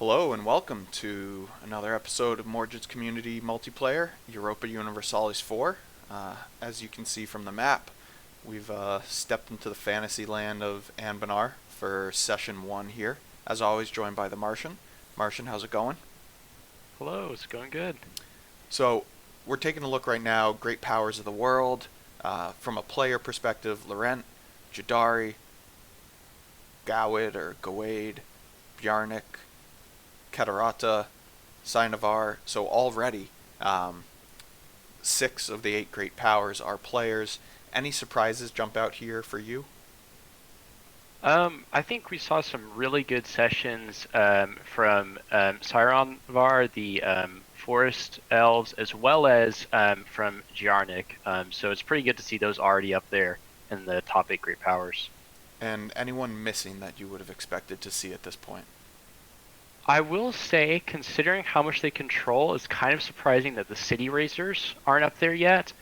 Hello and welcome to another episode of Mordred's Community Multiplayer, Europa Universalis 4. As you can see from the map, we've stepped into the fantasy land of Anbennar for session 1 here. As always, joined by the Martian. Martian, how's it going? Hello, it's going good. So, we're taking a look right now, great powers of the world. From a player perspective, Laurent, Jadari, Gawid or Gawade, Bjarnik, Catarata, Sinavar. So already, 6 of the 8 great powers are players. Any surprises jump out here for you? I think we saw some really good sessions from Var, the forest elves, as well as from Giarnik. So it's pretty good to see those already up there in the top 8 great powers. And anyone missing that you would have expected to see at this point? I will say, considering how much they control, it's kind of surprising that the City Racers aren't up there yet,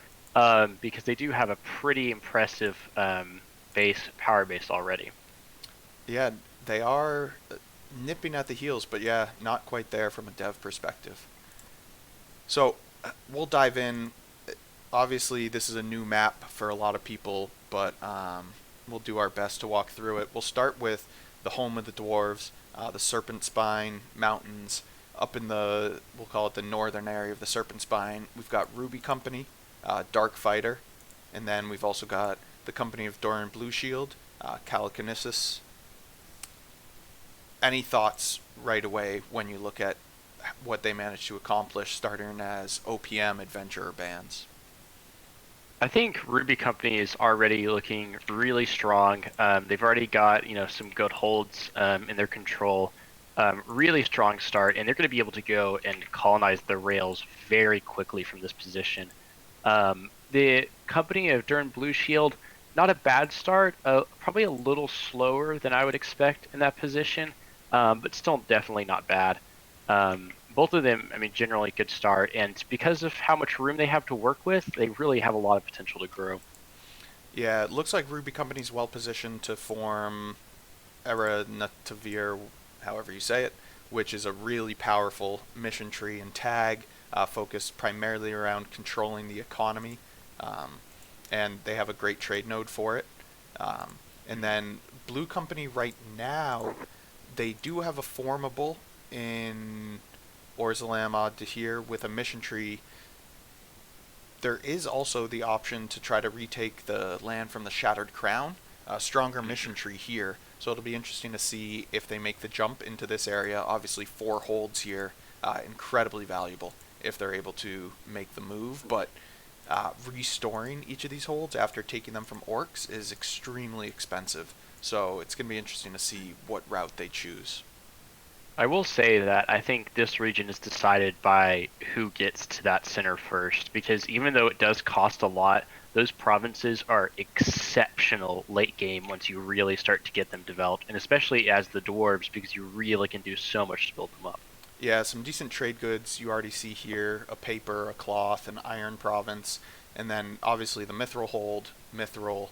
because they do have a pretty impressive power base already. Yeah, they are nipping at the heels, but yeah, not quite there from a dev perspective. So we'll dive in. Obviously, this is a new map for a lot of people, but we'll do our best to walk through it. We'll start with the home of the dwarves, the Serpent Spine Mountains. Up in we'll call it the northern area of the Serpent Spine, we've got Ruby Company, Dark Fighter, and then we've also got the Company of Doran Blueshield, Calikinesis. Any thoughts right away when you look at what they managed to accomplish starting as OPM adventurer bands? I think Ruby Company is already looking really strong. They've already got some good holds in their control. Really strong start, and they're going to be able to go and colonize the rails very quickly from this position. The Company of Durn Blue Shield, not a bad start. Probably a little slower than I would expect in that position, but still definitely not bad. Both of them, I mean, generally good start, and because of how much room they have to work with, they really have a lot of potential to grow. Yeah, it looks like Ruby Company's well positioned to form Era Natavir, however you say it, which is a really powerful mission tree and tag focused primarily around controlling the economy. Um, and they have a great trade node for it. And then Blue Company right now, they do have a formable in Orzalam Ad Dahir with a mission tree. There is also the option to try to retake the land from the Shattered Crown. A stronger mission tree here, so it'll be interesting to see if they make the jump into this area. Obviously, 4 holds here, incredibly valuable if they're able to make the move, but restoring each of these holds after taking them from orcs is extremely expensive. So it's going to be interesting to see what route they choose. I will say that I think this region is decided by who gets to that center first, because even though it does cost a lot, those provinces are exceptional late game once you really start to get them developed, and especially as the dwarves, because you really can do so much to build them up. Yeah, some decent trade goods you already see here: a paper, a cloth, an iron province, and then obviously the mithril hold, mithril.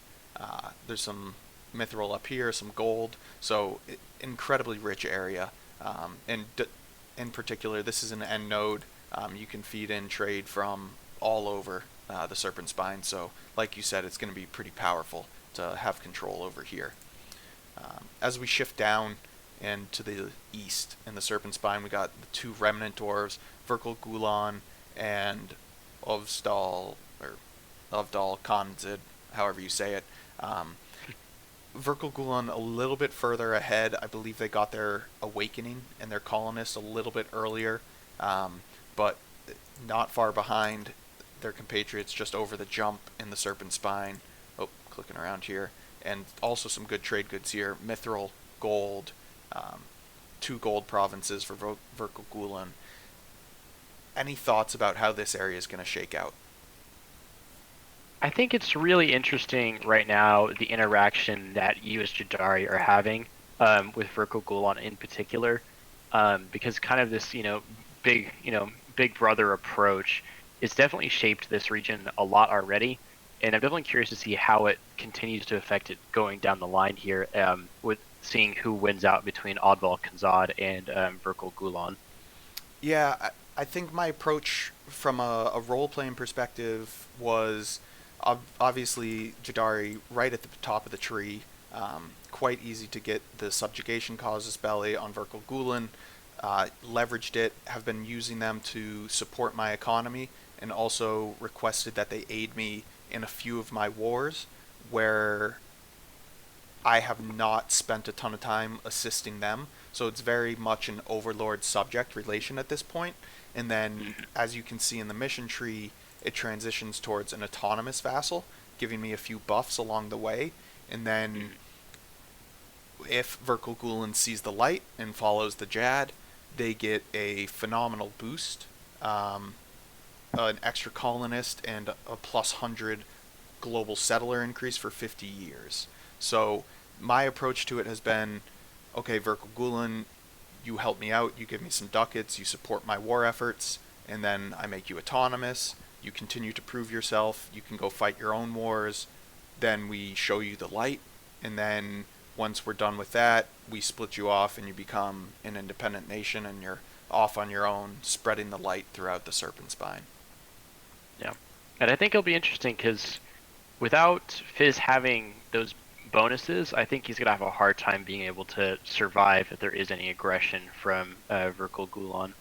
There's some mithril up here, some gold. So incredibly rich area. In particular, this is an end node. You can feed in trade from all over the Serpent Spine. So, like you said, it's going to be pretty powerful to have control over here. As we shift down and to the east in the Serpent Spine, we got the 2 remnant dwarves, Verkal Gulan and Ovsdal, or Ovdal Khanzid, however you say it. Verkal Gulan a little bit further ahead. I believe they got their awakening and their colonists a little bit earlier, but not far behind their compatriots just over the jump in the Serpent Spine. Oh, clicking around here. And also some good trade goods here. Mithril, gold, 2 gold provinces for Verkal Gulan. Any thoughts about how this area is going to shake out? I think it's really interesting right now the interaction that you as Jadari are having with Verkal Gulan in particular, because kind of this big big brother approach is definitely shaped this region a lot already, and I'm definitely curious to see how it continues to affect it going down the line here. With seeing who wins out between Oddball Kanzad and Verkal Gulan. Yeah, I think my approach from a role playing perspective was obviously Jadari right at the top of the tree. Quite easy to get the subjugation causes belly on Verkal Gulen. Leveraged it, have been using them to support my economy, and also requested that they aid me in a few of my wars where I have not spent a ton of time assisting them. So it's very much an overlord subject relation at this point. And then, as you can see in the mission tree, it transitions towards an autonomous vassal, giving me a few buffs along the way. And then, if Verkal Gulen sees the light and follows the Jad, they get a phenomenal boost, an extra colonist, and a plus 100 global settler increase for 50 years. So my approach to it has been, okay, Verkal Gulen, you help me out, you give me some ducats, you support my war efforts, and then I make you autonomous. You continue to prove yourself, you can go fight your own wars, then we show you the light, and then once we're done with that, we split you off and you become an independent nation and you're off on your own, spreading the light throughout the Serpent Spine. Yeah, and I think it'll be interesting because without Fizz having those bonuses, I think he's gonna have a hard time being able to survive if there is any aggression from Verkal Gulan.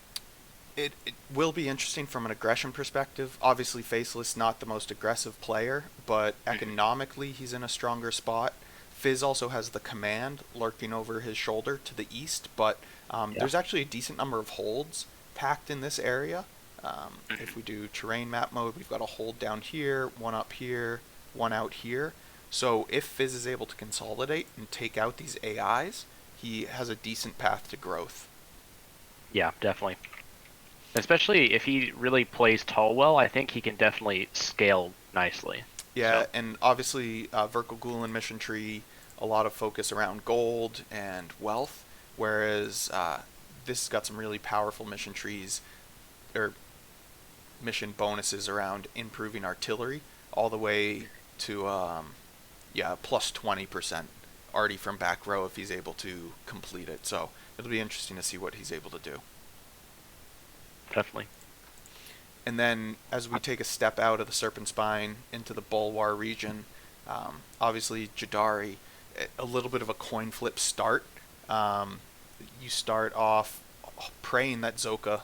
It will be interesting from an aggression perspective. Obviously, Faceless not the most aggressive player, but economically he's in a stronger spot. Fizz also has the command lurking over his shoulder to the east, but Yeah. there's actually a decent number of holds packed in this area. If we do terrain map mode, we've got a hold down here, one up here, one out here. So if Fizz is able to consolidate and take out these AIs, he has a decent path to growth. Yeah, definitely. Especially if he really plays tall well, I think he can definitely scale nicely. Yeah, So, and obviously Verkal Gulen mission tree, a lot of focus around gold and wealth, whereas this has got some really powerful mission trees or mission bonuses around improving artillery, all the way to yeah, plus 20% already from back row if he's able to complete it. So it'll be interesting to see what he's able to do. definitely. And then as we take a step out of the Serpent Spine into the Bulwar region, obviously Jadari, a little bit of a coin flip start. You start off praying that Zoka,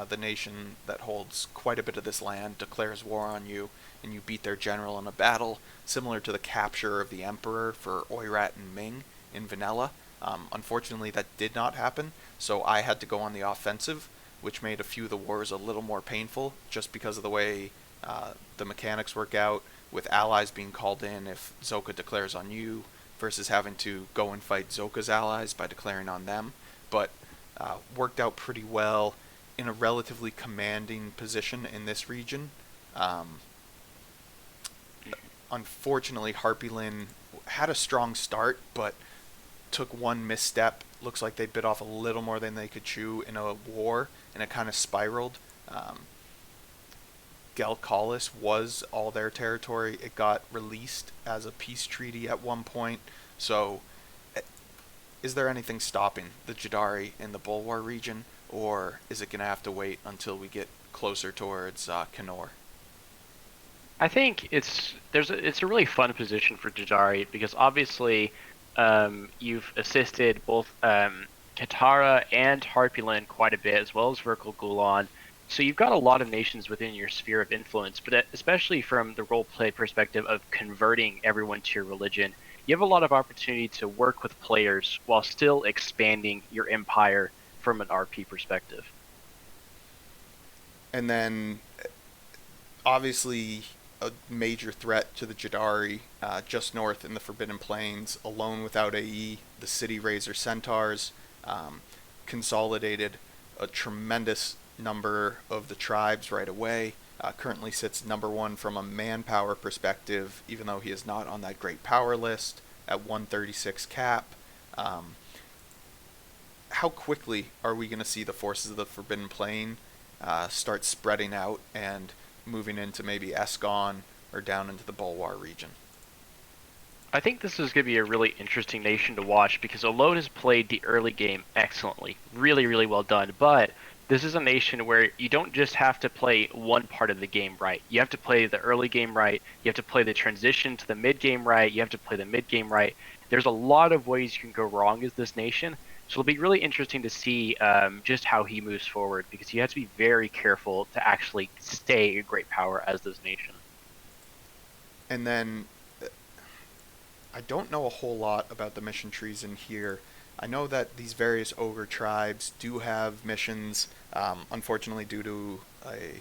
the nation that holds quite a bit of this land, declares war on you, and you beat their general in a battle, similar to the capture of the Emperor for Oirat and Ming in Vanilla. Unfortunately, that did not happen, so I had to go on the offensive, which made a few of the wars a little more painful, just because of the way the mechanics work out, with allies being called in if Zoka declares on you, versus having to go and fight Zoka's allies by declaring on them. But worked out pretty well in a relatively commanding position in this region. Unfortunately, Harpy Lynn had a strong start, but took one misstep. Looks like they bit off a little more than they could chew in a war, and it kind of spiraled. Galcalis was all their territory. It got released as a peace treaty at one point. So, is there anything stopping the Jadari in the Bulwar region, or is it going to have to wait until we get closer towards Kenor? I think it's a really fun position for Jadari because obviously you've assisted both Katara and Harpyland quite a bit, as well as Verkal Gulan. So you've got a lot of nations within your sphere of influence, but especially from the roleplay perspective of converting everyone to your religion, you have a lot of opportunity to work with players while still expanding your empire from an RP perspective. And then, obviously, a major threat to the Jadari, just north in the Forbidden Plains, alone without AE, the City Razor Centaurs, consolidated a tremendous number of the tribes right away. Currently sits number one from a manpower perspective, even though he is not on that great power list at 136 cap. How quickly are we going to see the forces of the Forbidden Plain start spreading out and moving into maybe Escon or down into the Bulwar region? I think this is going to be a really interesting nation to watch because Alone has played the early game excellently, really, really well done. But this is a nation where you don't just have to play one part of the game right. You have to play the early game right. You have to play the transition to the mid game right. You have to play the mid game right. There's a lot of ways you can go wrong as this nation. So it'll be really interesting to see just how he moves forward because he has to be very careful to actually stay a great power as this nation. And then I don't know a whole lot about the mission trees in here. I know that these various ogre tribes do have missions. Unfortunately, due to a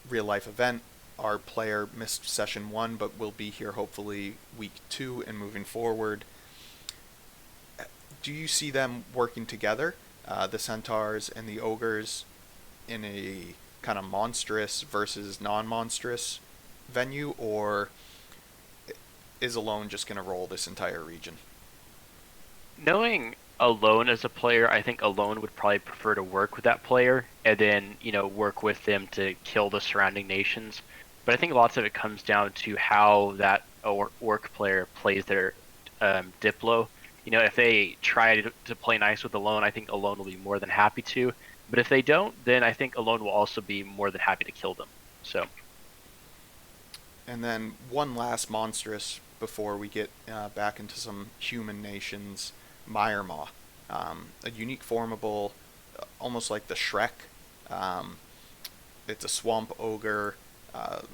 real life event, our player missed session one, but will be here hopefully week two and moving forward. Do you see them working together, the centaurs and the ogres, in a kind of monstrous versus non monstrous venue, or is Alone just going to roll this entire region? Knowing Alone as a player, I think Alone would probably prefer to work with that player and then, work with them to kill the surrounding nations. But I think lots of it comes down to how that orc player plays their Diplo. If they try to play nice with Alone, I think Alone will be more than happy to. But if they don't, then I think Alone will also be more than happy to kill them. So And then one last monstrous before we get back into some human nations, Myrmaw. A unique formable, almost like the Shrek. Um, it's a swamp ogre,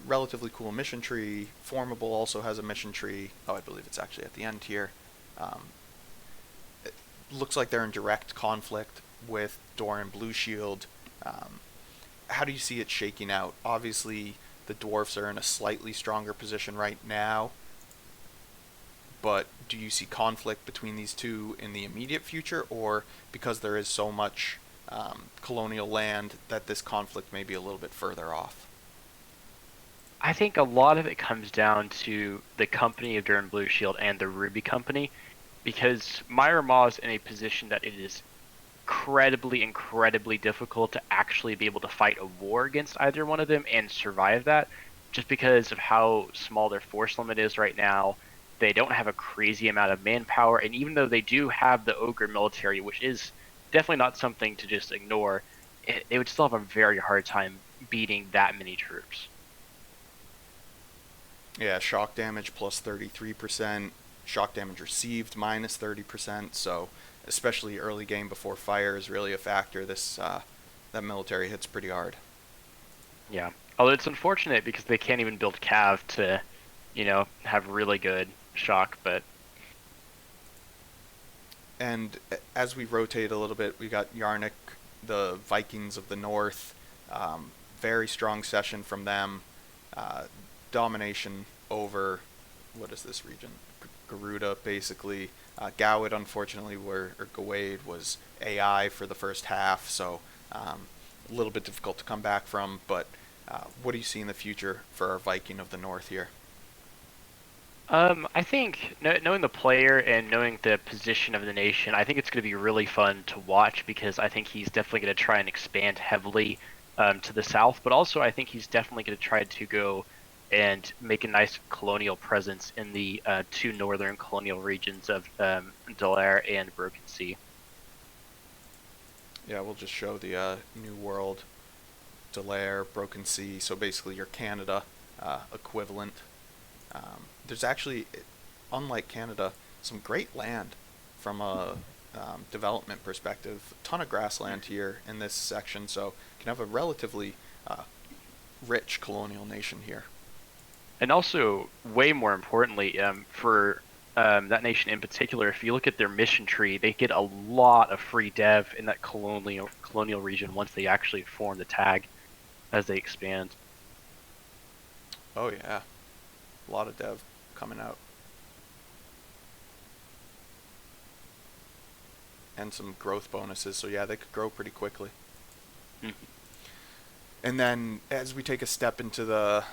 relatively cool mission tree. Formable also has a mission tree. Oh, I believe it's actually at the end here. Um, it looks like they're in direct conflict with Doran Blue Shield. Um, how do you see it shaking out? Obviously, the dwarfs are in a slightly stronger position right now, but do you see conflict between these two in the immediate future, or because there is so much colonial land that this conflict may be a little bit further off? I think a lot of it comes down to the company of Durham Blue Shield and the Ruby Company, because Myra Maw is in a position that it is incredibly, incredibly difficult to actually be able to fight a war against either one of them and survive that, just because of how small their force limit is right now. They don't have a crazy amount of manpower, and even though they do have the ogre military, which is definitely not something to just ignore, they would still have a very hard time beating that many troops. Yeah, shock damage plus 33%, shock damage received minus 30%. So, especially early game before fire is really a factor. That military hits pretty hard. Yeah. Although it's unfortunate because they can't even build Cav to, have really good shock, but And as we rotate a little bit, we got Yarnik, the Vikings of the North. Very strong session from them. Uh, Domination over, what is this region? Garuda, basically. Gawad, unfortunately, or Gawade was AI for the first half, so a little bit difficult to come back from. But what do you see in the future for our Viking of the North here? I think knowing the player and knowing the position of the nation, I think it's going to be really fun to watch because I think he's definitely going to try and expand heavily to the south, but also I think he's definitely going to try to go and make a nice colonial presence in the two northern colonial regions of Delaire and Broken Sea. Yeah, we'll just show the New World, Delaire, Broken Sea, so basically your Canada equivalent. There's actually, unlike Canada, some great land from a development perspective. A ton of grassland here in this section, so you can have a relatively uh, rich colonial nation here. And also, way more importantly, for that nation in particular, if you look at their mission tree, they get a lot of free dev in that colonial region once they actually form the tag as they expand. Oh yeah, a lot of dev coming out, and some growth bonuses. So yeah, they could grow pretty quickly. Mhm. And then as we take a step into the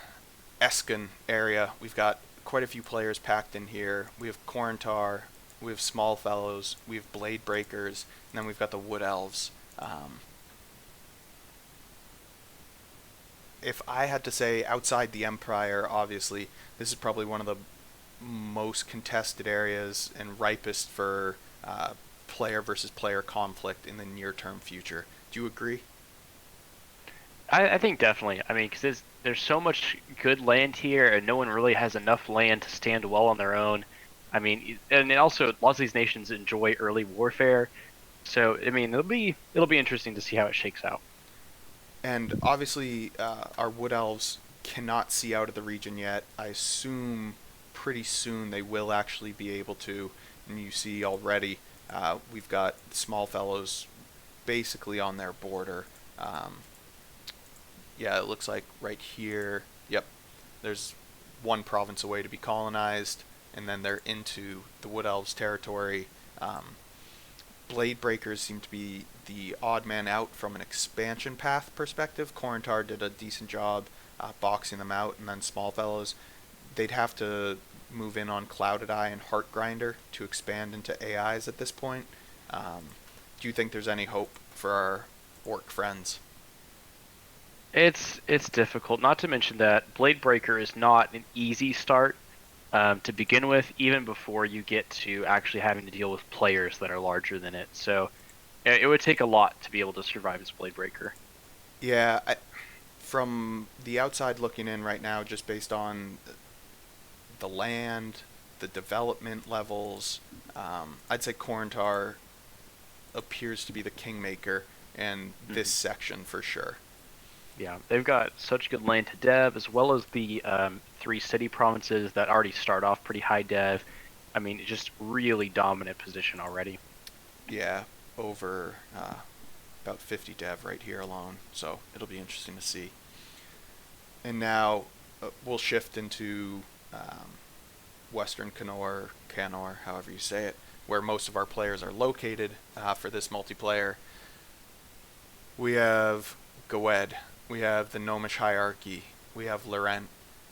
Eskin area, we've got quite a few players packed in here. We have Corintar, we have Small Fellows, we have Blade Breakers, and then we've got the Wood Elves. If I had to say outside the Empire, obviously, this is probably one of the most contested areas and ripest for player versus player conflict in the near term future. Do you agree? I think definitely. I mean, because there's so much good land here, and no one really has enough land to stand well on their own. I mean, and it also lots of these nations enjoy early warfare, so I mean, it'll be interesting to see how it shakes out. And obviously, our wood elves cannot see out of the region yet. I assume pretty soon they will actually be able to. And you see already, we've got small fellows basically on their border. Um, yeah, it looks like right here. Yep, there's one province away to be colonized, and then they're into the wood elves' territory. Um, Blade Breakers seem to be the odd man out from an expansion path perspective. Corentar did a decent job boxing them out, and then Smallfellows, they'd have to move in on Clouded Eye and Heart Grinder to expand into AIs at this point. Do you think there's any hope for our orc friends? It's difficult. Not to mention that Blade Breaker is not an easy start to begin with, even before you get to actually having to deal with players that are larger than it. So it would take a lot to be able to survive as Blade Breaker. Yeah, from the outside looking in right now, just based on the land, the development levels, I'd say Corentar appears to be the kingmaker in this Mhm. section for sure. Yeah, they've got such good land to dev, as well as the three city provinces that already start off pretty high dev. I mean, just really dominant position already. Yeah, over about 50 dev right here alone, so it'll be interesting to see. And now we'll shift into Western Canor, however you say it, where most of our players are located for this multiplayer. We have Goed, we have the Gnomish Hierarchy, we have Laurent,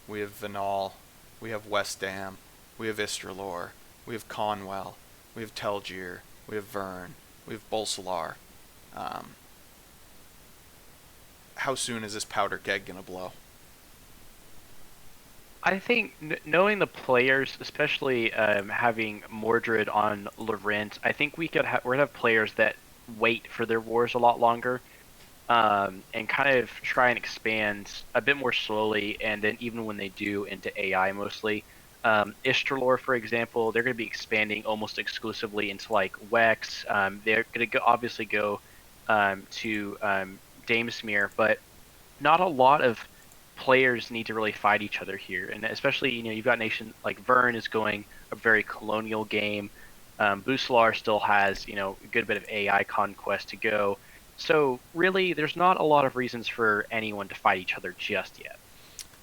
we have Vinal, we have Westdam, we have Istralor, we have Conwell, we have Telgir, we have Vern, we have Bolsolar. Um, how soon is this powder keg gonna blow? I think knowing the players, especially having Mordred on Laurent, I think we're gonna have players that wait for their wars a lot longer, and kind of try and expand a bit more slowly, and then even when they do into AI mostly. Istralor, for example, they're going to be expanding almost exclusively into like Wex. They're going to obviously go to Damesmere, but not a lot of players need to really fight each other here, and especially you've got nation like Vern is going a very colonial game. Buslar still has a good bit of AI conquest to go. So really, there's not a lot of reasons for anyone to fight each other just yet.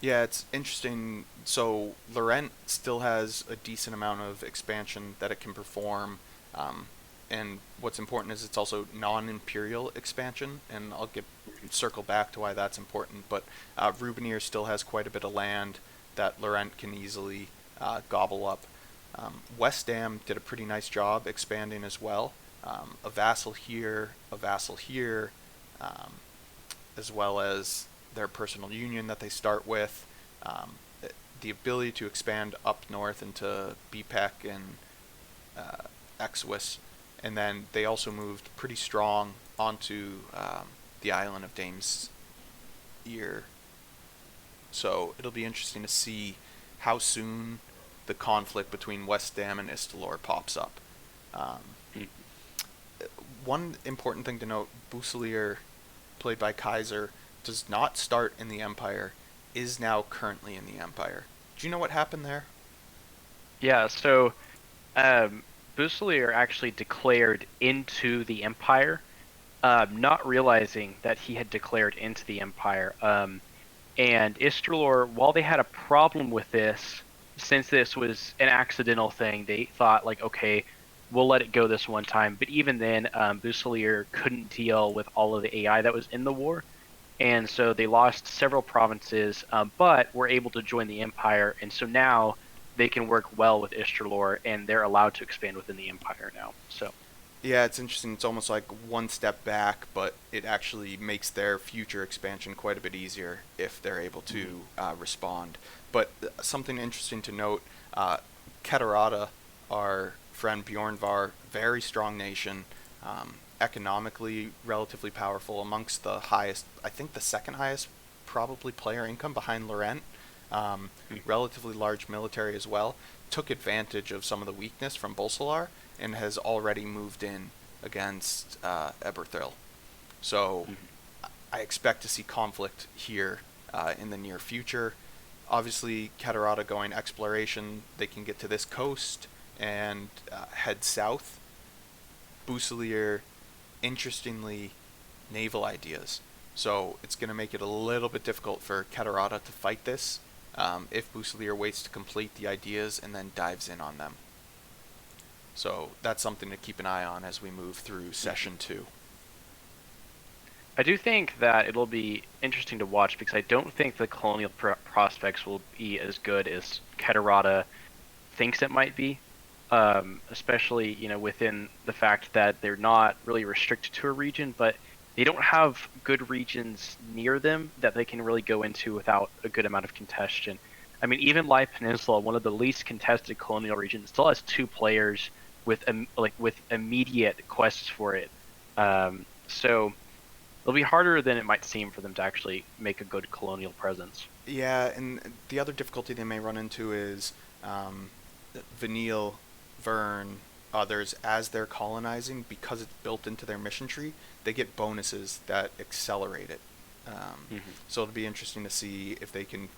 Yeah, it's interesting. So Laurent still has a decent amount of expansion that it can perform, um, and what's important is it's also non-imperial expansion, and I'll get circle back to why that's important. But Rubinier still has quite a bit of land that Laurent can easily gobble up. Westdam did a pretty nice job expanding as well. A vassal here, um, as well as their personal union that they start with, um, the ability to expand up north into BPEC and uh, Exwis, and then they also moved pretty strong onto the island of Dames Ear. So it'll be interesting to see how soon the conflict between West Dam and Istalor pops up. Um, One important thing to note, Buselier, played by Kaiser, does not start in the Empire, is now currently in the Empire. Do you know what happened there? Yeah, so um, Buselier actually declared into the Empire, not realizing that he had declared into the Empire. And Istralor, while they had a problem with this, since this was an accidental thing, they thought like, okay, we'll let it go this one time. But even then, Buselier couldn't deal with all of the AI that was in the war, and so they lost several provinces, but were able to join the Empire, and so now they can work well with Istralor, and they're allowed to expand within the Empire now. So. Yeah, it's interesting. It's almost like one step back, but it actually makes their future expansion quite a bit easier if they're able Mhm. to respond. But something interesting to note, Keterata, our friend Bjornvar, very strong nation, economically relatively powerful, amongst the highest, I think the second highest probably player income behind Laurent. Um, Relatively large military as well. Took advantage of some of the weakness from Bolsolar and has already moved in against Eberthil. So Mhm. I expect to see conflict here in the near future. Obviously, Catarata going exploration, they can get to this coast and head south. Buselier, interestingly, naval ideas. So it's going to make it a little bit difficult for Catarata to fight this if Buselier waits to complete the ideas and then dives in on them. So that's something to keep an eye on as we move through Mhm. session 2. I do think that it'll be interesting to watch because I don't think the colonial prospects will be as good as Catarata thinks it might be. Especially within the fact that they're not really restricted to a region, but they don't have good regions near them that they can really go into without a good amount of contention. I mean, even Lai Peninsula, one of the least contested colonial regions, still has two players with with immediate quests for it. So it'll be harder than it might seem for them to actually make a good colonial presence. Yeah, and the other difficulty they may run into is um, Vanille, Vern, others, as they're colonizing, because it's built into their mission tree, they get bonuses that accelerate it. Hmm. So it'll be interesting to see if they can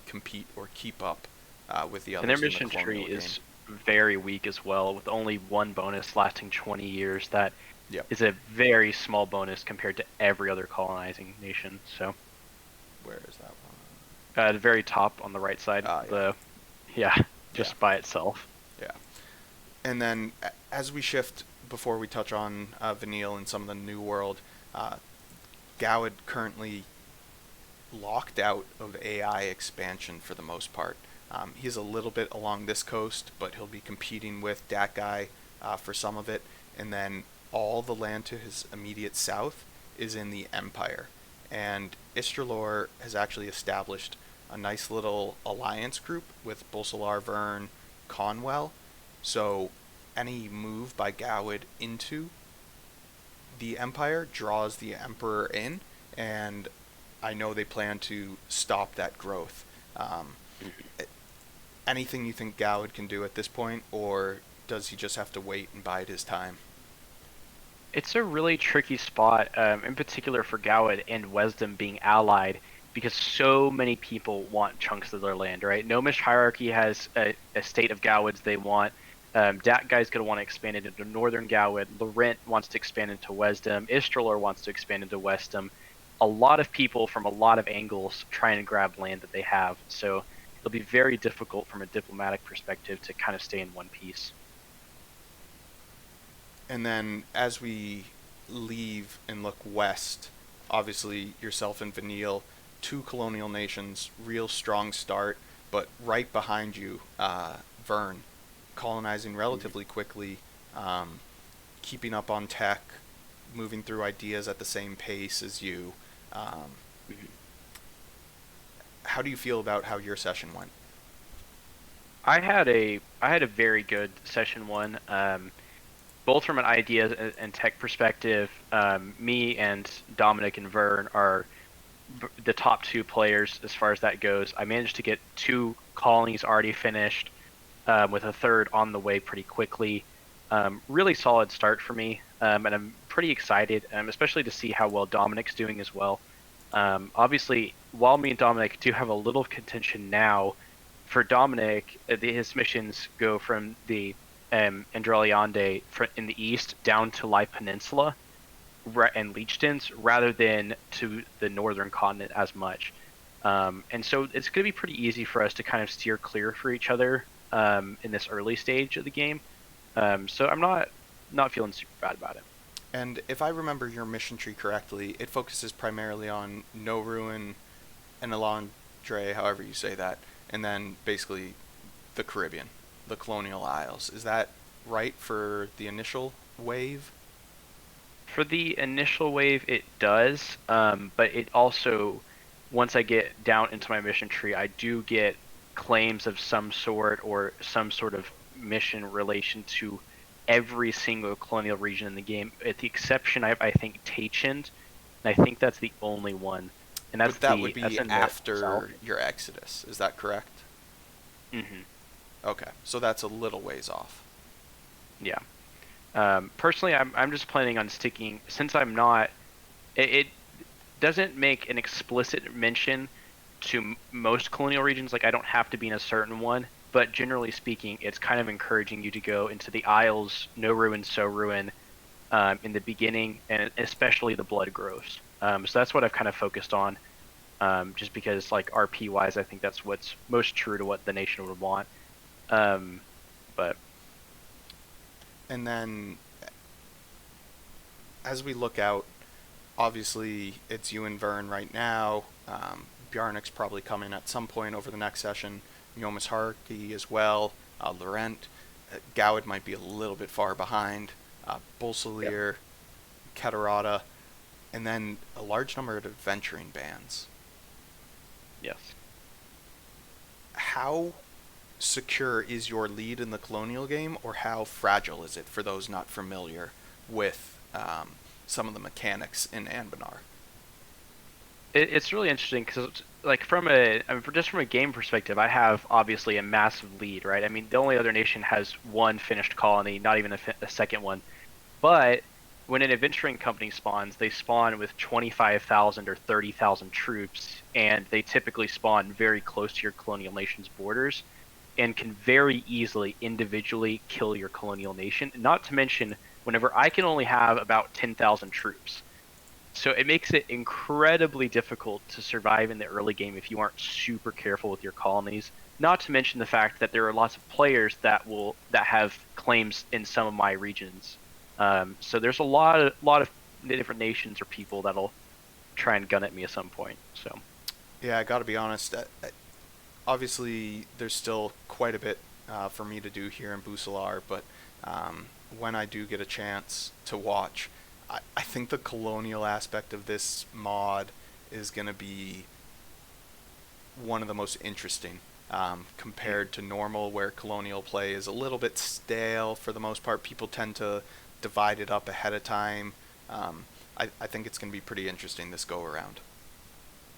compete or keep up with the And their others in the mission tree colonial game. is very weak as well, with only one bonus lasting 20 years. That Yep. is a very small bonus compared to every other colonizing nation. So, Where is that one? at the very top on the right side, Yeah. yeah, Yeah. just by itself. Yeah. And then as we shift, before we touch on Vanille and some of the New World, uh, Gowad currently locked out of AI expansion for the most part. He's a little bit along this coast, but he'll be competing with that guy for some of it. And then all the land to his immediate south is in the Empire. And Istralor has actually established a nice little alliance group with Bolsolar, Vern, Conwell. So any move by Gowad into the Empire draws the Emperor in, and I know they plan to stop that growth. Um, Mhm. Anything you think Gowad can do at this point, or does he just have to wait and bide his time? It's a really tricky spot, in particular for Gowad and Wisdom being allied, because so many people want chunks of their land, right? Gnomish hierarchy has a state of Gowads they want. Dat guy's going to want to expand it into Northern Gowad. Laurent wants to expand into Wisdom. Istralor wants to expand into Wisdom. A lot of people from a lot of angles trying to grab land that they have. So it'll be very difficult from a diplomatic perspective to kind of stay in one piece. And then as we leave and look west, obviously yourself and Vanille, two colonial nations, real strong start, but right behind you, Vern, colonizing Mhm. relatively quickly, um, keeping up on tech, moving through ideas at the same pace as you. Um, Mhm. how do you feel about how your session went? I had a very good session one. Both from an idea and tech perspective. Me and Dominic and Vern are the top two players as far as that goes. I managed to get two colonies already finished, with a third on the way pretty quickly. Really solid start for me, and I'm pretty excited, especially to see how well Dominic's doing as well. Obviously, while me and Dominic do have a little contention now, for Dominic, his missions go from the Andreliande in the east down to Lai Peninsula and Liechten's rather than to the northern continent as much. And so it's going to be pretty easy for us to kind of steer clear for each other in this early stage of the game. So I'm not feeling super bad about it. And if I remember your mission tree correctly, it focuses primarily on No Ruin and Elandre, however you say that, and then basically the Caribbean, the colonial isles. Is that right for the initial wave? For the initial wave, it does, but it also, once I get down into my mission tree, I do get claims of some sort or some sort of mission relation to every single colonial region in the game, at the exception I think Tachend, and I think that's the only one, and But that would that's be in the south. after your Exodus. Is that correct? Hmm. Okay, so that's a little ways off. Yeah. Personally, I'm just planning on sticking since I'm not. It doesn't make an explicit mention to most colonial regions. Like I don't have to be in a certain one, but generally speaking, it's kind of encouraging you to go into the Isles, No Ruin, So Ruin, in the beginning, and especially the Blood Groves. So that's what I've kind of focused on, just because like RP wise, I think that's what's most true to what the nation would want. Um, but And then as we look out, obviously it's you and Vern right now. Bjarnik's probably coming at some point over the next session. Yomis Harki as well. Laurent. Gowid might be a little bit far behind. yep, Bolsalier, Keterata, and then a large number of adventuring bands. yes. How secure is your lead in the colonial game, or how fragile is it for those not familiar with some of the mechanics in Anbennar? It's really interesting because, like, just from a game perspective, I have obviously a massive lead, right? I mean, the only other nation has one finished colony, not even a second one. But when an adventuring company spawns, they spawn with 25,000 or 30,000 troops, and they typically spawn very close to your colonial nation's borders, and can very easily individually kill your colonial nation. Not to mention, whenever I can only have about 10,000 troops. So it makes it incredibly difficult to survive in the early game if you aren't super careful with your colonies. Not to mention the fact that there are lots of players that have claims in some of my regions. So there's a lot of different nations or people that'll try and gun at me at some point. So Yeah, I got to be honest. Obviously, there's still quite a bit for me to do here in Busalar, but when I do get a chance to watch, I think the colonial aspect of this mod is going to be one of the most interesting compared to normal, where colonial play is a little bit stale for the most part. People tend to divide it up ahead of time. I think it's going to be pretty interesting this go around.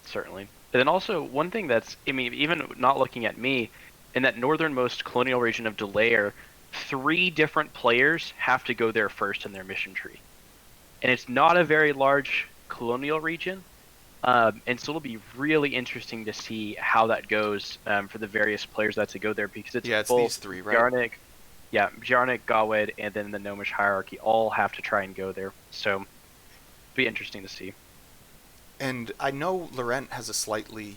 certainly. And then also one thing that's, I mean, even not looking at me, in that northernmost colonial region of Delaire, 3 different players have to go there first in their mission tree. And it's not a very large colonial region. And so it'll be really interesting to see how that goes for the various players that to go there because it's Yeah, it's both these three, right? Bjarnik, yeah, Bjarnik, Gawed, and then the Gnomish hierarchy all have to try and go there. So it'll be interesting to see. And I know Laurent has a slightly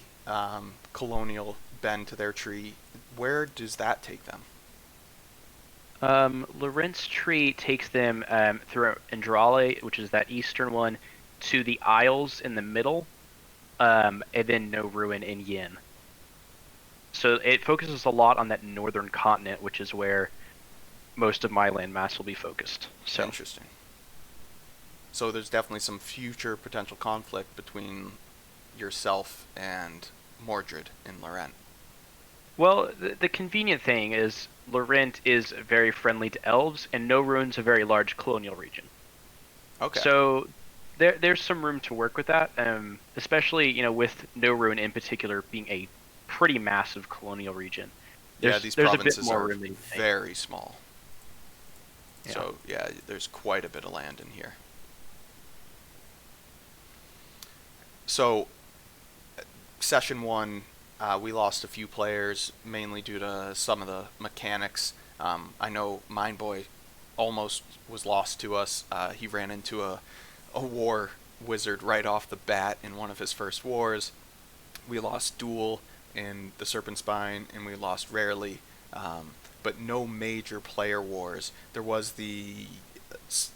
colonial bend to their tree. Where does that take them? Laurent's tree takes them through Andrale, which is that eastern one, to the Isles in the middle, and then No Ruin in Yin. So it focuses a lot on that northern continent, which is where most of my landmass will be focused. So, Interesting. So there's definitely some future potential conflict between yourself and Mordred in Laurent. well, the convenient thing is Laurent is very friendly to elves, and No Ruin's a very large colonial region. Okay. So there's some room to work with that, especially with No Ruin in particular being a pretty massive colonial region. Yeah, these There's a bit provinces more are room than you think. very small. Yeah. So yeah, there's quite a bit of land in here. So session one, we lost a few players, mainly due to some of the mechanics. I know Mindboy almost was lost to us. He ran into a war wizard right off the bat in one of his first wars. We lost Duel in the Serpent Spine, and we lost Rarely, but no major player wars. There was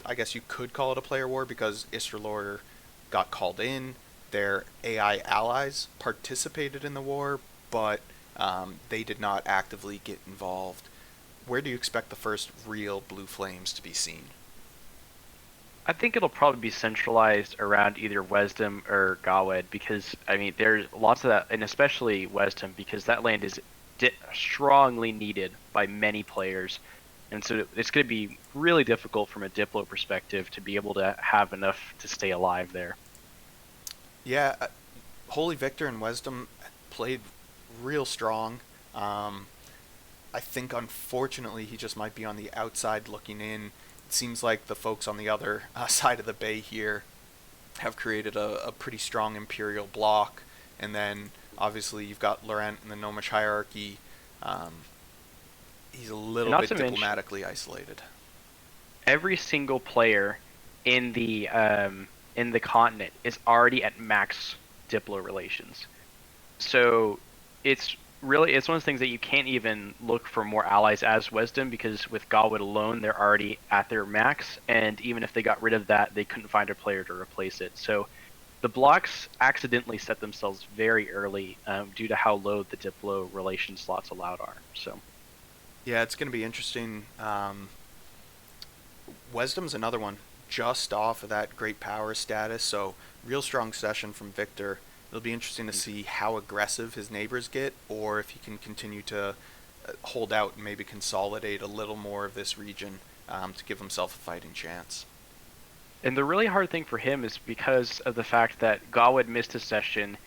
I guess you could call it a player war because Istralor got called in. Their AI allies participated in the war, but they did not actively get involved. Where do you expect the first real blue flames to be seen? I think it'll probably be centralized around either Wisdom or Gawed because I mean there's lots of that, and especially Wisdom because that land is strongly needed by many players. And so it's going to be really difficult from a Diplo perspective to be able to have enough to stay alive there. Yeah, Holy Victor and Wisdom played real strong. Um, I think unfortunately he just might be on the outside looking in. It seems like the folks on the other side of the bay here have created a pretty strong Imperial block, and then obviously you've got Laurent in the Gnomish hierarchy. Um, he's a And little not bit to mention, diplomatically isolated. every single player in the continent is already at max Diplo relations. So it's one of those things that you can't even look for more allies as Wisdom, because with Godwood alone they're already at their max, and even if they got rid of that, they couldn't find a player to replace it. So the blocks accidentally set themselves very early due to how low the Diplo relation slots allowed are. So Yeah, it's going to be interesting. Wisdom's another one, just off of that great power status, so real strong session from Victor. It'll be interesting to see how aggressive his neighbors get, or if he can continue to hold out and maybe consolidate a little more of this region to give himself a fighting chance. and the really hard thing for him is because of the fact that Godwood missed a session.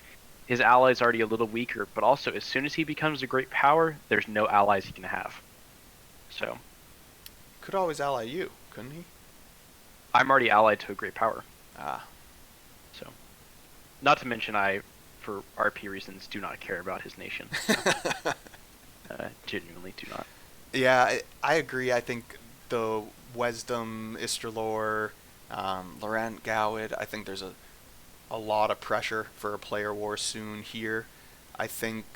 His allies already a little weaker, but also as soon as he becomes a great power, there's no allies he can have. So Could always ally you, couldn't he? I'm already allied to a great power. Ah. So not to mention I, for RP reasons, do not care about his nation. So, genuinely do not. Yeah, I agree. I think the Wisdom, Isterlor, Laurent, Gowid, I think there's a lot of pressure for a player war soon here. I think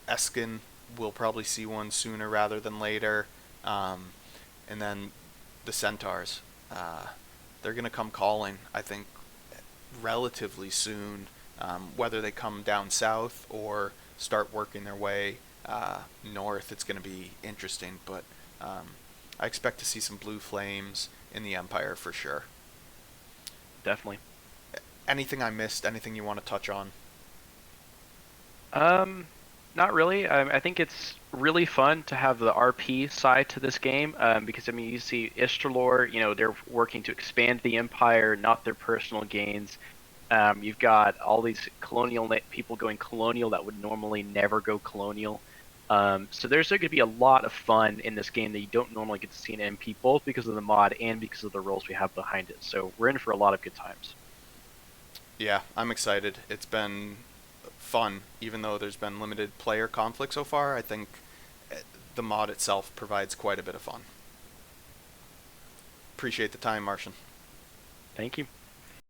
Eskin will probably see one sooner rather than later. And then the Centaurs, they're going to come calling, I think, relatively soon. Whether they come down south or start working their way north, it's going to be interesting. But I expect to see some blue flames in the Empire for sure. Definitely. Anything I missed? Anything you want to touch on? Um, Not really. I think it's really fun to have the RP side to this game, because I mean, you see Istralor, they're working to expand the empire, not their personal gains. You've got all these colonial people going colonial that would normally never go colonial. So there's going to be a lot of fun in this game that you don't normally get to see in MP, both because of the mod and because of the roles we have behind it. So we're in for a lot of good times. Yeah, I'm excited. It's been fun, even though there's been limited player conflict so far. I think the mod itself provides quite a bit of fun. Appreciate the time, Martian. Thank you.